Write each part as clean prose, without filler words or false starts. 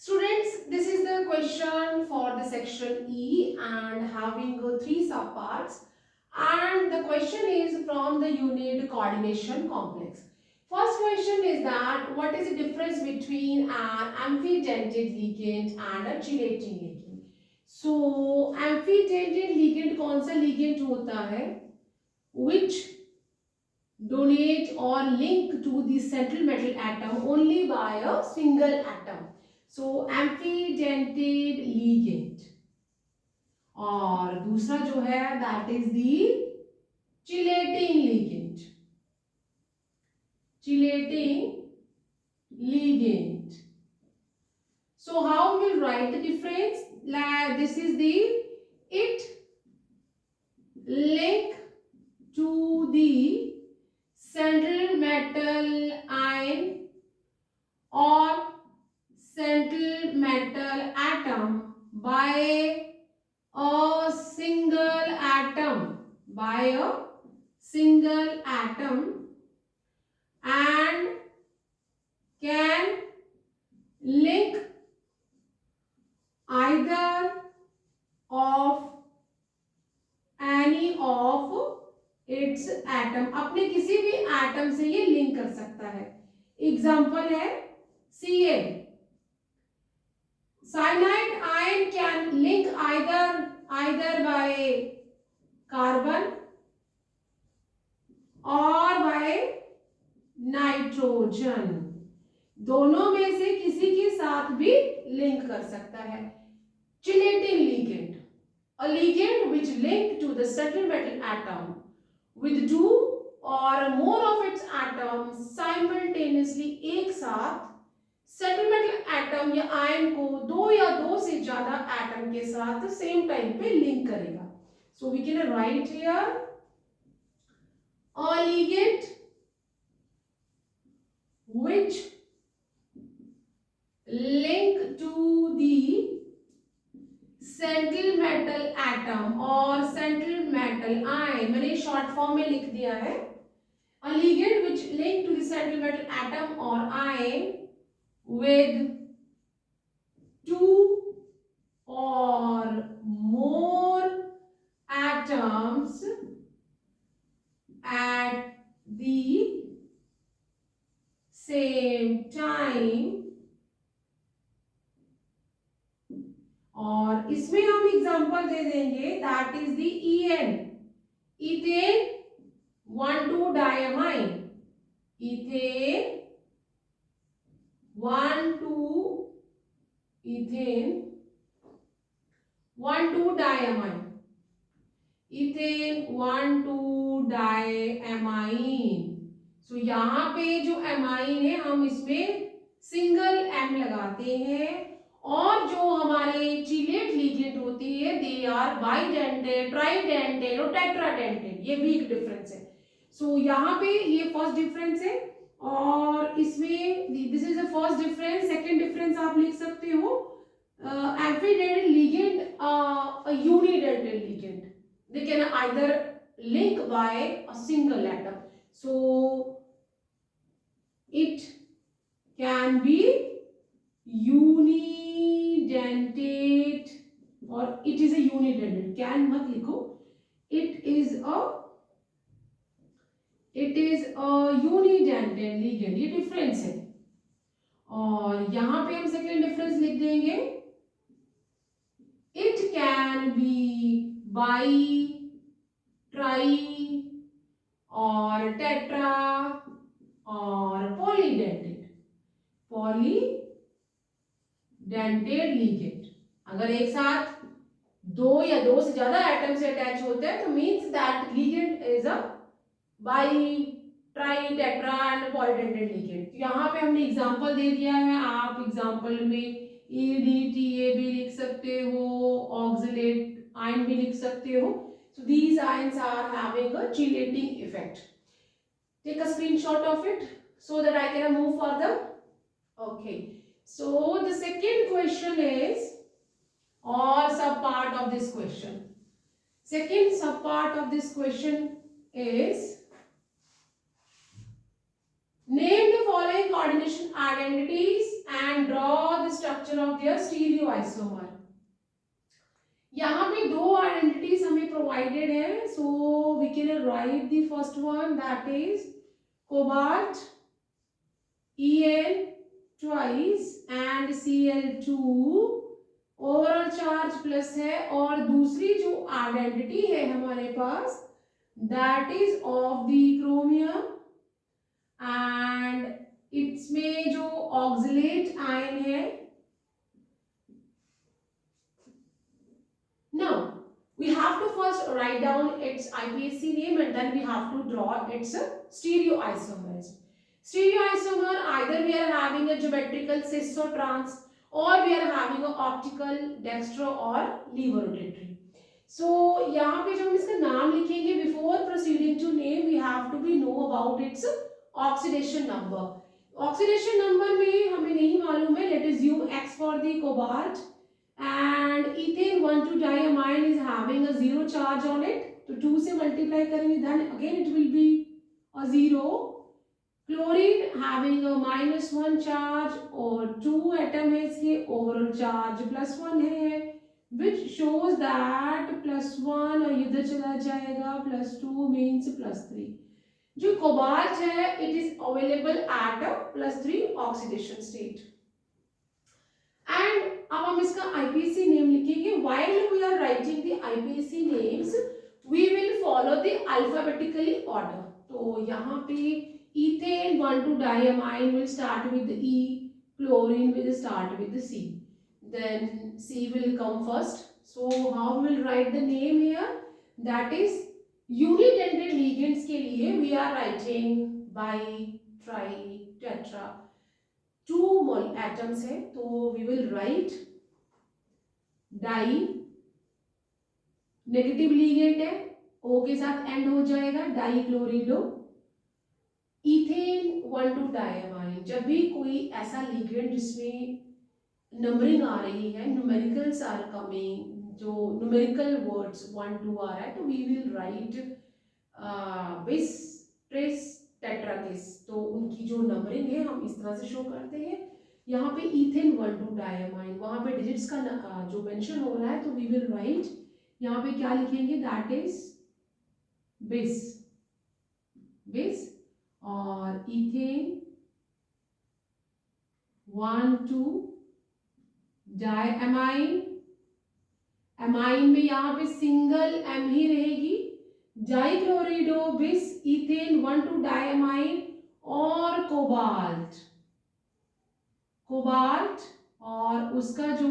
Students, this is the question for the section E and having three subparts. And the question is from the unit coordination complex. First question is that what is the difference between an amphidentate ligand and a chelating ligand? So amphidentate ligand कौन सा ligand होता है? Which donate or link to the central metal atom only by a single atom. So amphidentate ligand. और दूसरा जो है that is the chelating ligand. Chelating ligand. So how we'll write the difference? This is the it link to the central metal ion or central metal atom by a single atom and can link either of any of its atom. अपने किसी भी atom से ये link कर सकता है. Example है Cl. Cyanide ion can link either by carbon or by nitrogen. दोनों में से किसी के साथ भी लिंक कर सकता है. Chelating ligand, a ligand which link to the central metal atom with two or more of its atoms simultaneously. एक साथ सेंट्रल मेटल एटम या आयन को दो या दो से ज्यादा एटम के साथ सेम टाइम पे लिंक करेगा. So we can write here a ligand which link to the central metal atom or central metal ion. मैंने शॉर्ट फॉर्म में लिख दिया है. a ligand which link to the central metal atom or ion with two or more atoms at the same time. और इसमें हम example दे देंगे that is the EN, ethane 1,2-diamine, ethane 1,2-diamine, ethane 1,2-diamine. सो यहाँ पे जो amine है हम इसमें सिंगल एम लगाते हैं और जो हमारे चिलेट लिगेंड होती है दे आर बाइडेंटेड, ट्राइडेंटेड और टेट्राडेंटेड. ये भी एक डिफरेंस है. सो यहाँ पे ये फर्स्ट डिफरेंस है और इसमें this is the first difference. Second difference आप लिख सकते हो amphidentate ligand, a unidentate ligand. They can either link by a single atom. So it can be unidentate or it is a unidentate. Can मत लिखो. It is a unidentate ligand. ये difference है. और यहां पे हम सेकेंड डिफरेंस लिख देंगे. It can be bi, tri or tetra or polydentate ligand. अगर एक साथ दो या दो से ज्यादा एटम से अटैच होते हैं तो means that ligand is a by, try, tetra and polydentate ligand. यहाँ पे हमने एग्जांपल दे दिया है. आप एग्जांपल में EDTA भी लिख सकते हो, ऑक्सलेट आयन भी लिख सकते हो. So these ions are having a chelating effect. Take a screenshot of it so that I can move further. Okay. So the second question is, or sub part of this question. Second sub part of this question is, name the following coordination identities and draw the structure structure of their stereo isomer. यहाँ पे दो identities हमें provided है, so we can write the first one, that is cobalt En twice and Cl2 overall charge plus है, और दूसरी जो identity है हमारे पास that is of the chromium and इसमें जो ऑक्सलेट आयन है। Now we have to first write down its IPSC name and then we have to draw its stereoisomerism. Stereoisomer, either we are having a geometrical cis or trans, or we are having a optical dextro or levorotatory. So यहाँ पे जब हम इसका नाम लिखेंगे, before proceeding to name we have to be know about its oxidation number. Oxidation number में हमें नहीं मालूम है, let us assume X for the cobalt and ethane 1,2-diamine is having a 0 charge on it, तो 2 से multiply करेंगे then again it will be a 0. Chlorine having a -1 charge और 2 atom है इसके, overall charge +1 है, which shows that +1 और इधर चला जाएगा, +2 means +3. जो कोबाल्ट है it is available at a +3 oxidation state. And अब हम इसका IPSC नेम लिखेंगे. While we are writing the IPSC names, we will follow the alphabetically order. तो यहाँ पे ethane 1,2-diamine will start with the E, chlorine will start with the C, then C will come first. So how we will write the name here? That is unit-ended ligands के लिए we are writing bi, tri, tetra. 2 mole atoms है, तो we will write di, negative ligand है, O के साथ and हो जाएगा, die क्लोरिडो, ethane 1,2-diamine. जब भी कोई ऐसा लीगेंड जिसमें नंबरिंग आ रही है, न्यूमेरिकल्स आर कमिंग, जो न्यूमेरिकल वर्ड्स 1 2 आ रहा है, तो वी विल राइट बिस, ट्रेस, टेट्राकिस. तो उनकी जो नंबरिंग है हम इस तरह से शो करते हैं. यहाँ पे इथेन 1,2-diamine, वहाँ पे डिजिट्स का जो मेंशन हो रहा है, तो वी विल राइट यहाँ पे क्या लिखेंगे, दैट इज बिस, बिस. और इथेन 1,2-diamine, एमाइन में यहाँ पे सिंगल एम ही रहेगी, डाइक्लोरिडो, बिस, इथेन 1,2-diamine और कोबाल्ट, कोबाल्ट. और उसका जो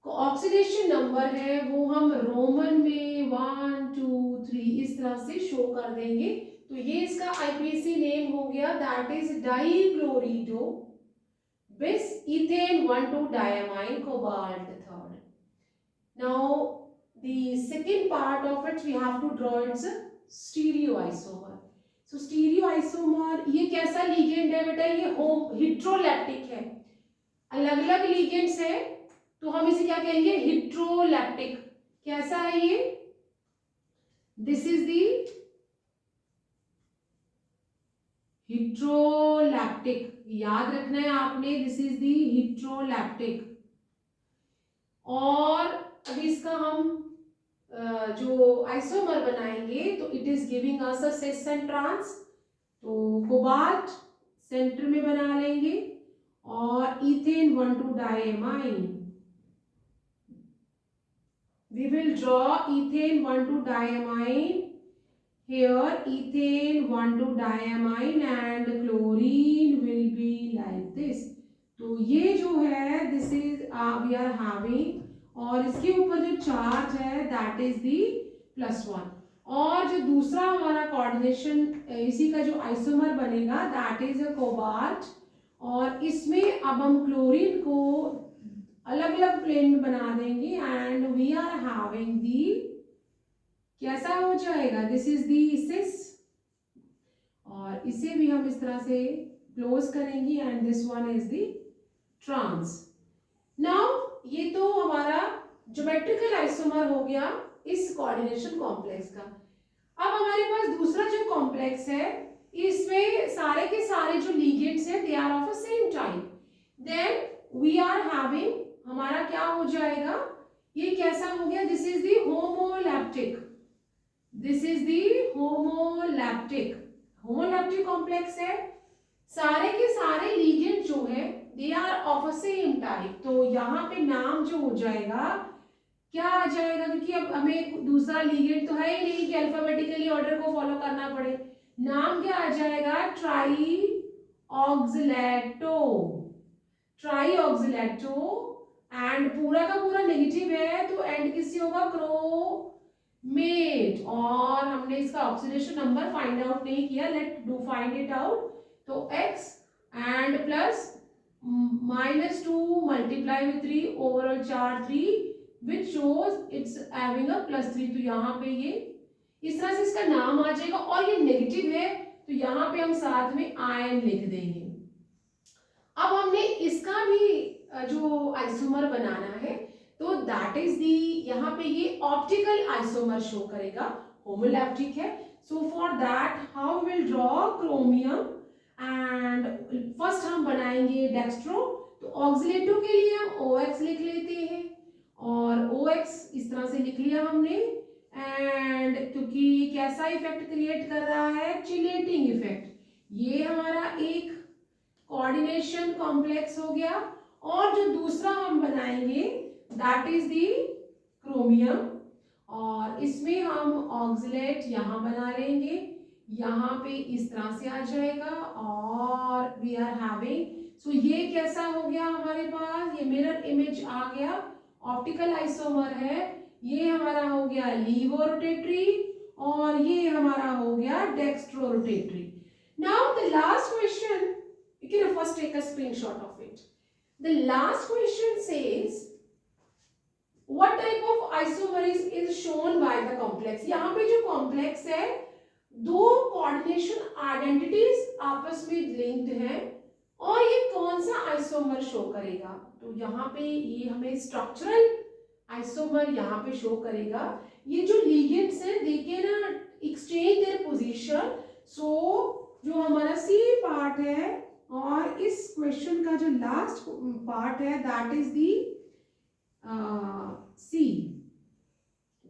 ऑक्सीडेशन नंबर है वो हम रोमन में 1 2 3 इस तरह से शो कर देंगे. तो ये इसका IPSC नेम हो गया, दैट इज डाइक्लोरिडो, बिस, ethane 1,2-diamine, cobalt 3rd. Now the second part of it we have to draw its stereoisomer. So stereoisomer ये कैसा लिगेंड है बेटा, ये हिट्रोलैप्टिक है. अलग अलग लिगेंड्स है तो हम इसे क्या कहेंगे, हिट्रोलैप्टिक. कैसा है ये, दिस इज दी हिट्रोलैप्टिक, याद रखना है आपने, दिस इज दी हिट्रोलैप्टिक. और अभी इसका हम जो आइसोमर बनाएंगे तो it is giving us a cis and trans. तो कोबाल्ट सेंटर में बना लेंगे और ethane 1,2-diamine, we will draw ethane 1,2-diamine here, ethane 1,2-diamine and chlorine will be like this. तो ये जो है this is we are having, और इसके ऊपर जो चार्ज है दैट इज दी +1. और जो दूसरा हमारा कोऑर्डिनेशन इसी का जो आइसोमर बनेगा दैट इज अ कोबाल्ट, और इसमें अब हम क्लोरीन को अलग अलग प्लेन में बना देंगे and we are having the, कैसा हो जाएगा, दिस इज दी सिस, और इसे भी हम इस तरह से क्लोज करेंगे and this one is the trans. Now ये तो हमारा ज्योमेट्रिकल आइसोमर हो गया इस कोऑर्डिनेशन कॉम्प्लेक्स का. अब हमारे पास दूसरा जो कॉम्प्लेक्स है, इसमें सारे के सारे जो लिगेंड्स हैं they are of a same type. Then we are having, हमारा क्या हो जाएगा, ये कैसा हो गया, this is the homoleptic, this is the homoleptic, homoleptic complex है। सारे के सारे लीगेंड जो है they are of a same type, तो यहाँ पे नाम जो हो जाएगा क्या आ जाएगा, क्योंकि अब हमें दूसरा लीगेंड तो है ही नहीं कि अल्फाबेटिकली ऑर्डर को फॉलो करना पड़े, नाम क्या आ जाएगा, ट्राई ऑक्सिलेटो, ट्राई ऑक्सिलेटो, एंड पूरा का पूरा नेगेटिव है तो एंड किससे होगा, क्रोमेट, और हमने इसका ऑक्सीडेशन नंबर फाइंड आउट नहीं किया, let do find it out, तो x and plus -2 multiply with 3 overall 4 3 which shows it's having a +3, तो यहाँ पे ये इस तरह से इसका नाम आ जाएगा, और ये नेगेटिव है तो यहाँ पे हम साथ में आयन लिख देंगे। अब हमने इसका भी जो आइसोमर बनाना है, तो दैट इज दी, यहाँ पे ये ऑप्टिकल आइसोमर शो करेगा, होमोलैप्टिक है, so for that how will draw chromium, and first हम बनाएंगे डेक्स्ट्रो, तो ऑक्सिलेटो के लिए हम OX लिख लेते हैं, और OX इस तरह से लिख लिया हमने, एंड क्योंकि कैसा इफेक्ट क्रिएट कर रहा है, चिलेटिंग इफेक्ट, ये हमारा एक कोऑर्डिनेशन कॉम्प्लेक्स हो गया, और जो दूसरा हम बनाएंगे दैट इज दी क्रोमियम, और इसमें हम ऑक्सिलेट यहाँ बना लेंगे, यहाँ पे इस तरह से आ जाएगा, और वी आर हैविंग, सो ये कैसा हो गया हमारे पास, ये मिरर इमेज आ गया, ऑप्टिकल आइसोमर है, ये हमारा हो गया लीवो रोटेटरी, और ये हमारा हो गया dextro rotatory. Now the last question, you can first take a screenshot of it. The last question says what type of isomer is shown by the complex, यहाँ पे जो कॉम्प्लेक्स है दो कोऑर्डिनेशन आइडेंटिटीज आपस में लिंक्ड हैं, और ये कौन सा आइसोमर शो करेगा, तो यहाँ पे ये हमें स्ट्रक्चरल आइसोमर यहाँ पे शो करेगा, ये जो लिगेंड्स हैं they can exchange their position, so जो हमारा सी पार्ट है, और इस क्वेश्चन का जो लास्ट पार्ट है दैट इज दी सी,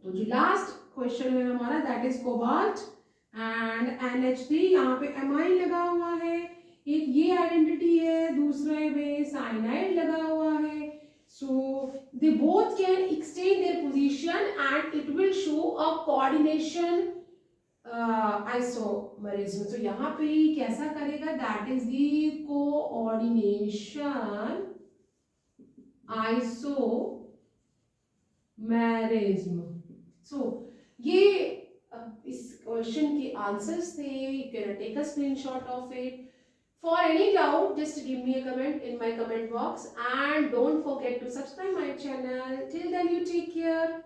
तो जो लास्ट क्वेश्चन है हमारा that is cobalt and NH3, यहाँ पे एमाइन लगा हुआ है, एक ये आइडेंटिटी है, दूसरे में साइनाइड लगा हुआ है, so they both can exchange their position and it will show a coordination isomerism, तो यहाँ पे कैसा करेगा, that is the coordination isomerism, so ये इस क्वेश्चन के आंसर्स थे, you can take a screenshot of it, for any doubt just give me a comment in my comment box, and don't forget to subscribe my channel, till then you take care.